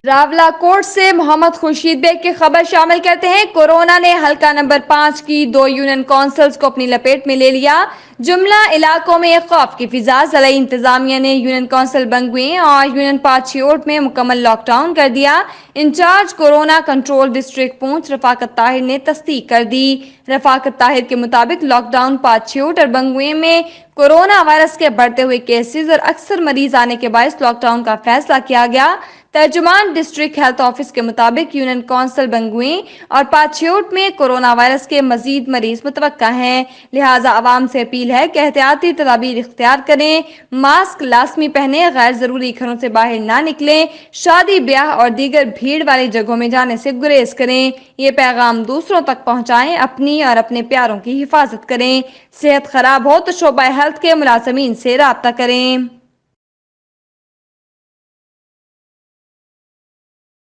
रावलाकोट से मोहम्मद खुर्शीद बेग की खबर शामिल करते हैं। कोरोना ने हल्का नंबर 5 की 2 यूनियन काउंसिल्स को अपनी लपेट में ले लिया। जुमला इलाकों में खौफ की फिजा। जिला इंतजामिया ने यूनियन काउंसिल बंगुए और यूनियन पाछियोट में मुकम्मल लॉकडाउन कर दिया। इंचार्ज कोरोना कंट्रोल डिस्ट्रिक्ट पूंछ रफाकत ताहिर ने तस्दीक कर दी। रफाकत ताहिर के मुताबिक लॉकडाउन पाछियोट और बंगुए में कोरोना वायरस के बढ़ते हुए केसेस और अक्सर मरीज आने के बायस लॉकडाउन का फैसला किया गया। तर्जुमान डिस्ट्रिक्ट हेल्थ ऑफिस के मुताबिक यूनियन काउंसिल बंगुए और पाछियोट में कोरोना वायरस के मजीद मरीज मुतवक्का हैं, लिहाजा आवाम से अपील है कि एहतियाती तदाबीर इख्तियार करें। मास्क लाजमी पहने, गैर जरूरी घरों से बाहर ना निकलें, शादी ब्याह और दीगर भीड़ वाली जगहों में जाने से गुरेज करें। ये पैगाम दूसरों तक पहुँचाएं, अपनी और अपने प्यारों की हिफाजत करें। सेहत खराब हो तो शोबा हेल्थ के मुलाजमीन से राब्ता करें।